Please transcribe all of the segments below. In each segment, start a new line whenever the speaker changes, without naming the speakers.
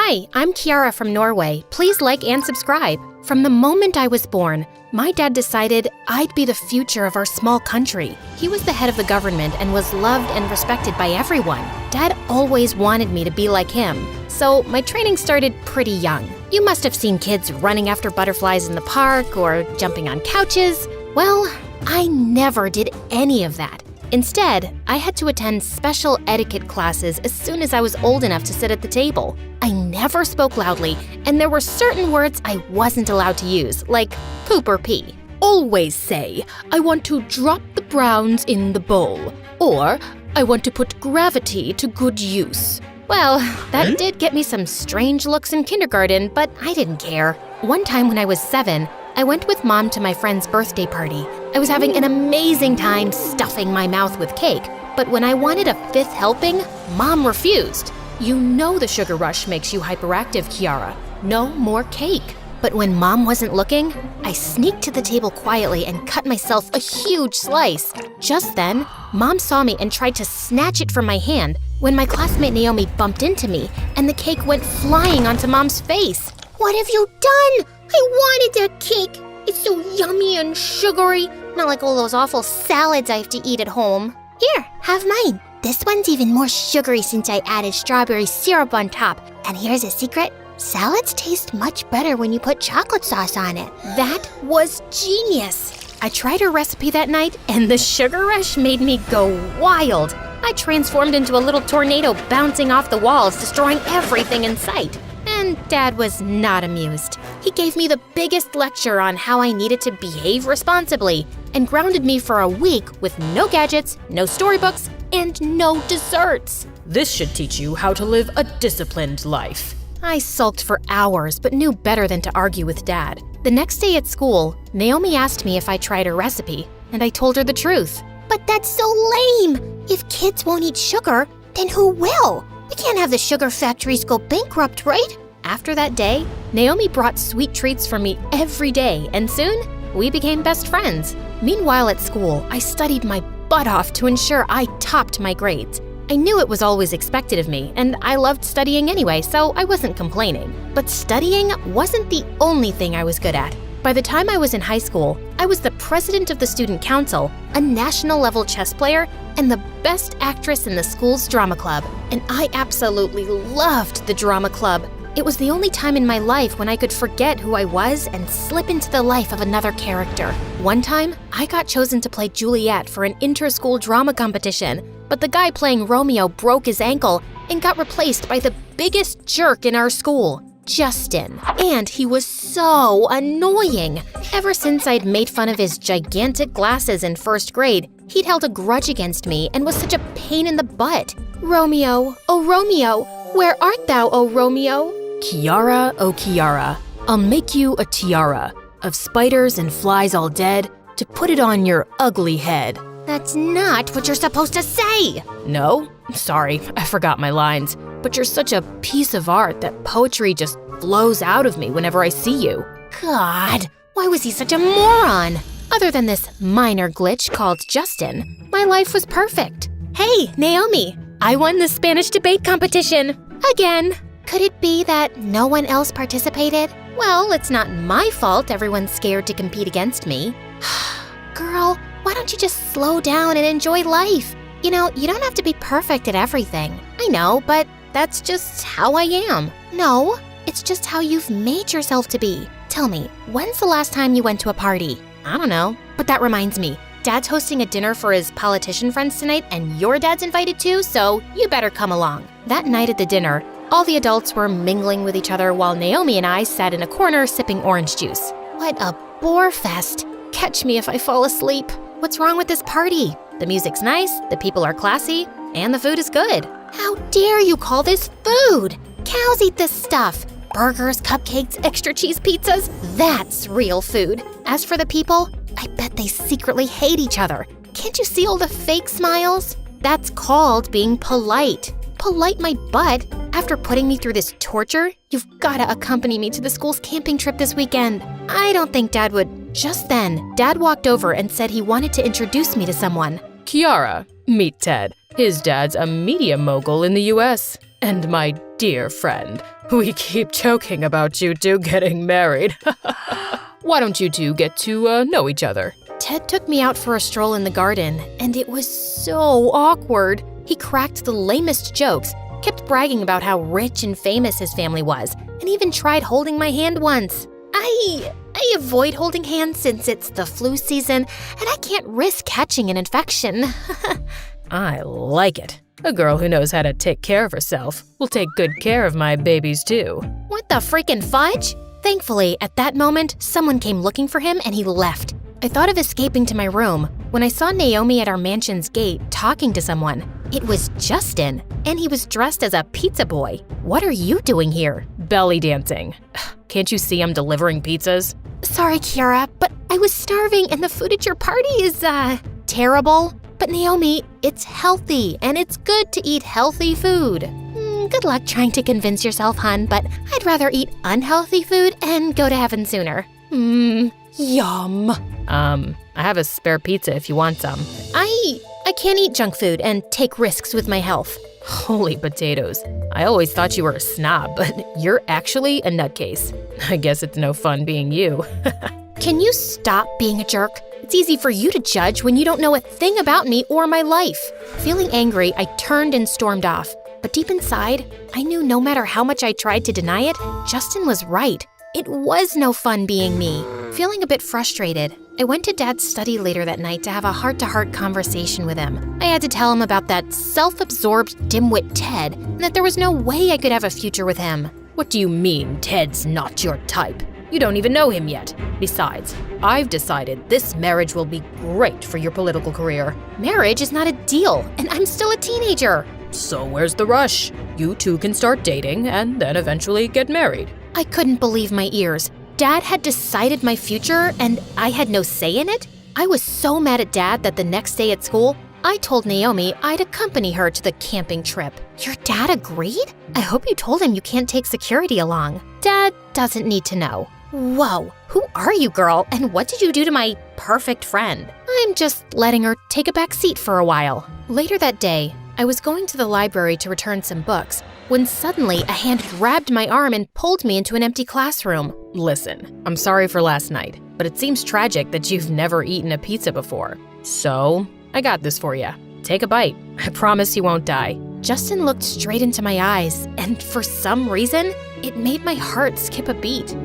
Hi, I'm Kiara from Norway. Please like and subscribe. From the moment I was born, my dad decided I'd be the future of our small country. He was the head of the government and was loved and respected by everyone. Dad always wanted me to be like him, so my training started pretty young. You must have seen kids running after butterflies in the park or jumping on couches. Well, I never did any of that. Instead, I had to attend special etiquette classes as soon as I was old enough to sit at the table. I never spoke loudly, and there were certain words I wasn't allowed to use, like poop or pee. Always say, I want to drop the browns in the bowl, or I want to put gravity to good use. Well, that did get me some strange looks in kindergarten, but I didn't care. One time when I was 7, I went with Mom to my friend's birthday party. I was having an amazing time stuffing my mouth with cake, but when I wanted a 5th helping, Mom refused. You know the sugar rush makes you hyperactive, Kiara. No more cake. But when Mom wasn't looking, I sneaked to the table quietly and cut myself a huge slice. Just then, Mom saw me and tried to snatch it from my hand when my classmate Naomi bumped into me and the cake went flying onto Mom's face.
What have you done? I wanted that cake. It's so yummy and sugary. Not like all those awful salads I have to eat at home. Here, have mine. This one's even more sugary since I added strawberry syrup on top. And here's a secret. Salads taste much better when you put chocolate sauce on it.
That was genius. I tried her recipe that night, and the sugar rush made me go wild. I transformed into a little tornado bouncing off the walls, destroying everything in sight. And Dad was not amused. He gave me the biggest lecture on how I needed to behave responsibly and grounded me for a week with no gadgets, no storybooks, and no desserts. This should teach you how to live a disciplined life. I sulked for hours but knew better than to argue with Dad. The next day at school, Naomi asked me if I tried her recipe, and I told her the truth.
But that's so lame. If kids won't eat sugar, then who will? We can't have the sugar factories go bankrupt, right?
After that day, Naomi brought sweet treats for me every day, and soon, we became best friends. Meanwhile at school, I studied my butt off to ensure I topped my grades. I knew it was always expected of me, and I loved studying anyway, so I wasn't complaining. But studying wasn't the only thing I was good at. By the time I was in high school, I was the president of the student council, a national-level chess player, and the best actress in the school's drama club. And I absolutely loved the drama club. It was the only time in my life when I could forget who I was and slip into the life of another character. One time, I got chosen to play Juliet for an inter-school drama competition, but the guy playing Romeo broke his ankle and got replaced by the biggest jerk in our school, Justin. And he was so annoying. Ever since I'd made fun of his gigantic glasses in 1st grade, he'd held a grudge against me and was such a pain in the butt. Romeo, oh Romeo, where art thou, oh Romeo? Kiara, oh Kiara, I'll make you a tiara of spiders and flies all dead to put it on your ugly head.
That's not what you're supposed to say.
No? Sorry, I forgot my lines. But you're such a piece of art that poetry just flows out of me whenever I see you.
God, why was he such a moron?
Other than this minor glitch called Justin, my life was perfect. Hey, Naomi, I won the Spanish debate competition. Again.
Could it be that no one else participated?
Well, it's not my fault everyone's scared to compete against me.
Girl, why don't you just slow down and enjoy life? You know, you don't have to be perfect at everything.
I know, but that's just how I am.
No, it's just how you've made yourself to be. Tell me, when's the last time you went to a party?
I don't know, but that reminds me. Dad's hosting a dinner for his politician friends tonight, and your dad's invited too, so you better come along. That night at the dinner, all the adults were mingling with each other while Naomi and I sat in a corner sipping orange juice.
What a bore fest.
Catch me if I fall asleep. What's wrong with this party? The music's nice, the people are classy, and the food is good.
How dare you call this food? Cows eat this stuff. Burgers, cupcakes, extra cheese pizzas, that's real food.
As for the people, I bet they secretly hate each other. Can't you see all the fake smiles? That's called being polite. Polite my butt. After putting me through this torture, you've gotta accompany me to the school's camping trip this weekend. I don't think Dad would. Just then, Dad walked over and said he wanted to introduce me to someone.
Kiara, meet Ted. His dad's a media mogul in the US. And my dear friend, we keep joking about you two getting married. Why don't you two get to know each other?
Ted took me out for a stroll in the garden, and it was so awkward. He cracked the lamest jokes, kept bragging about how rich and famous his family was, and even tried holding my hand once. I avoid holding hands since it's the flu season, and I can't risk catching an infection.
I like it. A girl who knows how to take care of herself will take good care of my babies too.
What the freaking fudge? Thankfully, at that moment, someone came looking for him and he left. I thought of escaping to my room when I saw Naomi at our mansion's gate talking to someone. It was Justin, and he was dressed as a pizza boy. What are you doing here?
Belly dancing. Can't you see I'm delivering pizzas?
Sorry, Kiara, but I was starving and the food at your party is, terrible. But Naomi, it's healthy and it's good to eat healthy food. Good luck trying to convince yourself, hun, but I'd rather eat unhealthy food and go to heaven sooner. Yum.
I have a spare pizza if you want some.
I can't eat junk food and take risks with my health.
Holy potatoes. I always thought you were a snob, but you're actually a nutcase. I guess it's no fun being you.
Can you stop being a jerk? It's easy for you to judge when you don't know a thing about me or my life. Feeling angry, I turned and stormed off. But deep inside, I knew no matter how much I tried to deny it, Justin was right. It was no fun being me. Feeling a bit frustrated, I went to Dad's study later that night to have a heart-to-heart conversation with him. I had to tell him about that self-absorbed dimwit Ted, and that there was no way I could have a future with him.
What do you mean Ted's not your type? You don't even know him yet. Besides, I've decided this marriage will be great for your political career.
Marriage is not a deal, and I'm still a teenager.
So where's the rush? You two can start dating and then eventually get married.
I couldn't believe my ears. Dad had decided my future and I had no say in it? I was so mad at Dad that the next day at school, I told Naomi I'd accompany her to the camping trip. Your dad agreed? I hope you told him you can't take security along. Dad doesn't need to know. Whoa, who are you, girl? And what did you do to my perfect friend? I'm just letting her take a back seat for a while. Later that day, I was going to the library to return some books when suddenly a hand grabbed my arm and pulled me into an empty classroom.
Listen, I'm sorry for last night, but it seems tragic that you've never eaten a pizza before. So, I got this for you. Take a bite. I promise you won't die.
Justin looked straight into my eyes, and for some reason, it made my heart skip a beat.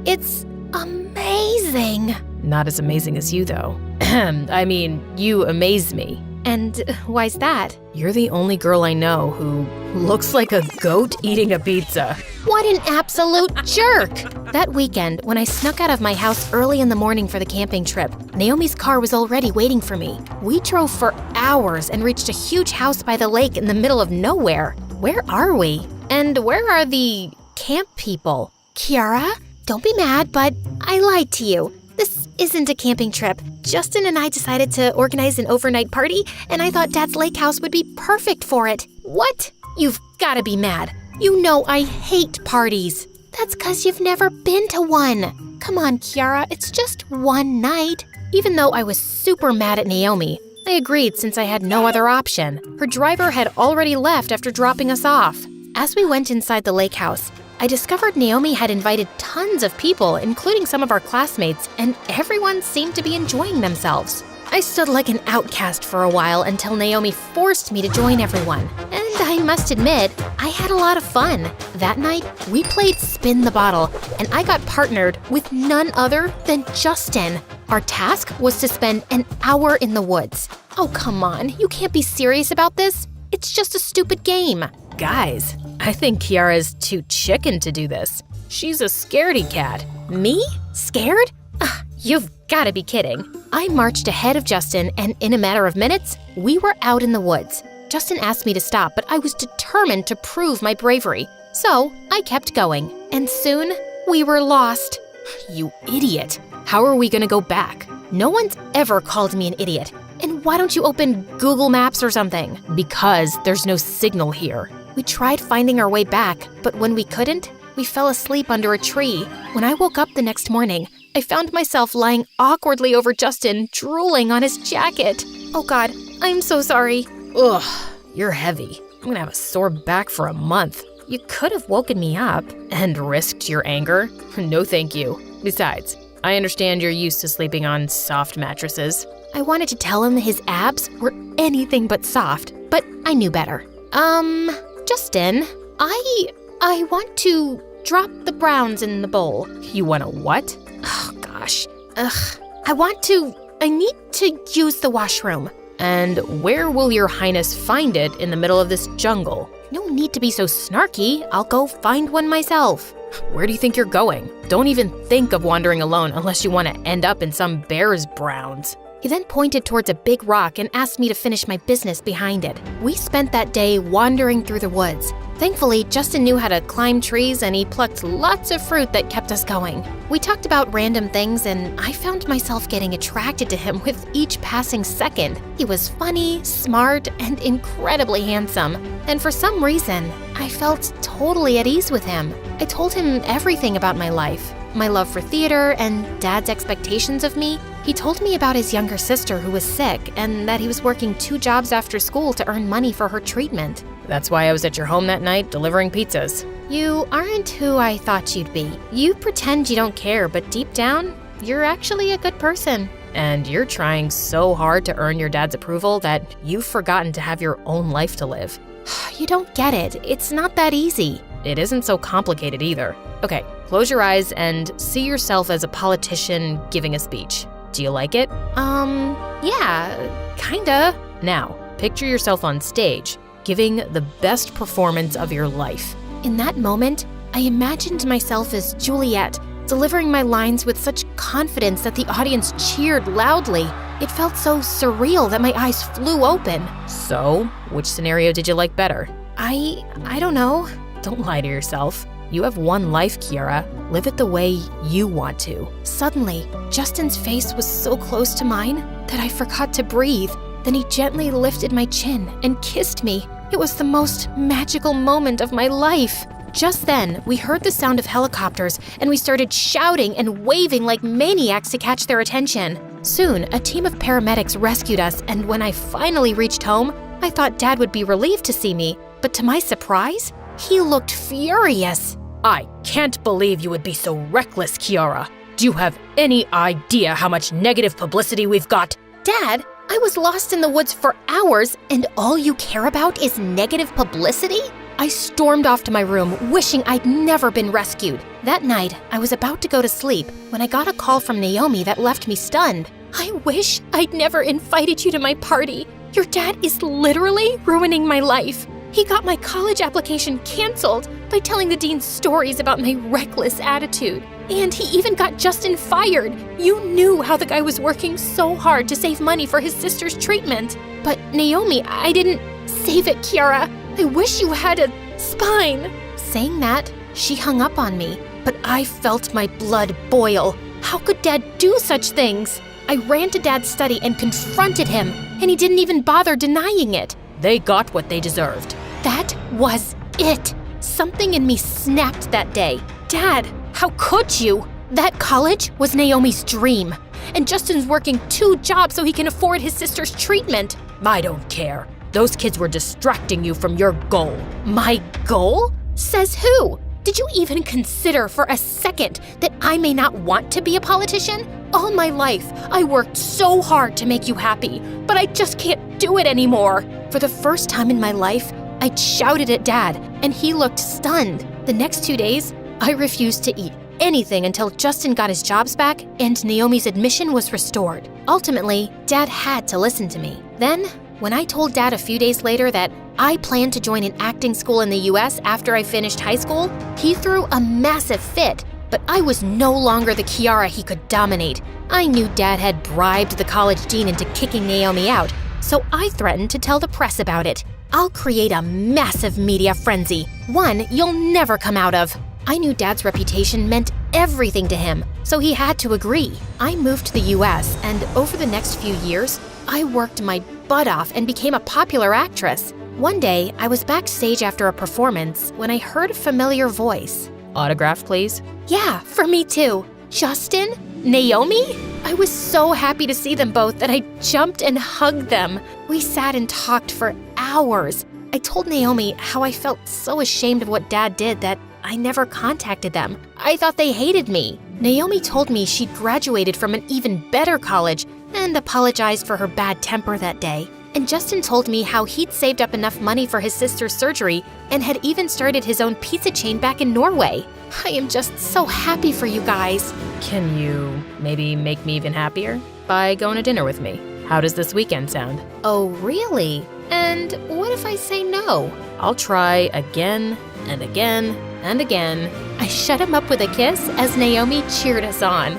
It's amazing.
Not as amazing as you, though. I mean, you amaze me.
And why's that?
You're the only girl I know who looks like a goat eating a pizza.
What an absolute jerk! That weekend, when I snuck out of my house early in the morning for the camping trip, Naomi's car was already waiting for me. We drove for hours and reached a huge house by the lake in the middle of nowhere. Where are we? And where are the camp people? Kiara, don't be mad, but I lied to you. This isn't a camping trip. Justin and I decided to organize an overnight party, and I thought Dad's lake house would be perfect for it. What? You've gotta be mad. You know I hate parties. That's 'cause you've never been to one. Come on, Kiara, it's just one night. Even though I was super mad at Naomi, I agreed since I had no other option. Her driver had already left after dropping us off. As we went inside the lake house, I discovered Naomi had invited tons of people, including some of our classmates, and everyone seemed to be enjoying themselves. I stood like an outcast for a while until Naomi forced me to join everyone. And I must admit, I had a lot of fun. That night, we played Spin the Bottle, and I got partnered with none other than Justin. Our task was to spend an hour in the woods. Oh, come on, you can't be serious about this. It's just a stupid game.
Guys, I think Kiara's too chicken to do this. She's a scaredy cat.
Me? Scared? You've gotta be kidding. I marched ahead of Justin, and in a matter of minutes, we were out in the woods. Justin asked me to stop, but I was determined to prove my bravery. So I kept going, and soon we were lost.
You idiot. How are we gonna go back?
No one's ever called me an idiot. And why don't you open Google Maps or something?
Because there's no signal here.
We tried finding our way back, but when we couldn't, we fell asleep under a tree. When I woke up the next morning, I found myself lying awkwardly over Justin, drooling on his jacket. Oh God, I'm so sorry.
Ugh, you're heavy. I'm gonna have a sore back for a month. You could have woken me up and risked your anger. No thank you. Besides, I understand you're used to sleeping on soft mattresses.
I wanted to tell him his abs were anything but soft, but I knew better. Justin, I want to drop the browns in the bowl.
You wanna what?
Oh, gosh. I need to use the washroom.
And where will your highness find it in the middle of this jungle?
No need to be so snarky. I'll go find one myself.
Where do you think you're going? Don't even think of wandering alone unless you want to end up in some bear's browns.
He then pointed towards a big rock and asked me to finish my business behind it. We spent that day wandering through the woods. Thankfully, Justin knew how to climb trees and he plucked lots of fruit that kept us going. We talked about random things and I found myself getting attracted to him with each passing second. He was funny, smart, and incredibly handsome. And for some reason, I felt totally at ease with him. I told him everything about my life, my love for theater and Dad's expectations of me. He told me about his younger sister who was sick and that he was working 2 jobs after school to earn money for her treatment.
That's why I was at your home that night delivering pizzas.
You aren't who I thought you'd be. You pretend you don't care, but deep down, you're actually a good person.
And you're trying so hard to earn your dad's approval that you've forgotten to have your own life to live.
You don't get it. It's not that easy.
It isn't so complicated either. Okay, close your eyes and see yourself as a politician giving a speech. Do you like it?
Yeah, kinda.
Now, picture yourself on stage, giving the best performance of your life.
In that moment, I imagined myself as Juliet, delivering my lines with such confidence that the audience cheered loudly. It felt so surreal that my eyes flew open.
So, which scenario did you like better?
I don't know.
Don't lie to yourself. You have one life, Kiara. Live it the way you want to.
Suddenly, Justin's face was so close to mine that I forgot to breathe. Then he gently lifted my chin and kissed me. It was the most magical moment of my life. Just then, we heard the sound of helicopters and we started shouting and waving like maniacs to catch their attention. Soon, a team of paramedics rescued us, and when I finally reached home, I thought Dad would be relieved to see me. But to my surprise, he looked furious.
I can't believe you would be so reckless, Kiara. Do you have any idea how much negative publicity we've got?
Dad, I was lost in the woods for hours, and all you care about is negative publicity? I stormed off to my room, wishing I'd never been rescued. That night, I was about to go to sleep when I got a call from Naomi that left me stunned. I wish I'd never invited you to my party. Your dad is literally ruining my life. He got my college application canceled by telling the dean stories about my reckless attitude. And he even got Justin fired. You knew how the guy was working so hard to save money for his sister's treatment. But Naomi, I didn't save it, Kiara. I wish you had a spine. Saying that, she hung up on me, but I felt my blood boil. How could Dad do such things? I ran to Dad's study and confronted him, and he didn't even bother denying it.
They got what they deserved.
That was it. Something in me snapped that day. Dad, how could you? That college was Naomi's dream, and Justin's working 2 jobs so he can afford his sister's treatment.
I don't care. Those kids were distracting you from your goal.
My goal? Says who? Did you even consider for a second that I may not want to be a politician? All my life, I worked so hard to make you happy, but I just can't do it anymore. For the first time in my life, I shouted at Dad, and he looked stunned. The next 2 days, I refused to eat anything until Justin got his jobs back and Naomi's admission was restored. Ultimately, Dad had to listen to me. Then, when I told Dad a few days later that I planned to join an acting school in the US after I finished high school, he threw a massive fit. But I was no longer the Kiara he could dominate. I knew Dad had bribed the college dean into kicking Naomi out, so I threatened to tell the press about it. I'll create a massive media frenzy, one you'll never come out of. I knew Dad's reputation meant everything to him, so he had to agree. I moved to the US, and over the next few years, I worked my butt off and became a popular actress. One day, I was backstage after a performance when I heard a familiar voice.
Autograph, please?
Yeah, for me too. Justin? Naomi? I was so happy to see them both that I jumped and hugged them. We sat and talked for hours. I told Naomi how I felt so ashamed of what Dad did that I never contacted them. I thought they hated me. Naomi told me she'd graduated from an even better college and apologized for her bad temper that day. And Justin told me how he'd saved up enough money for his sister's surgery and had even started his own pizza chain back in Norway. I am just so happy for you guys.
Can you maybe make me even happier by going to dinner with me? How does this weekend sound?
Oh, really? And what if I say no?
I'll try again and again and again.
I shut him up with a kiss as Naomi cheered us on.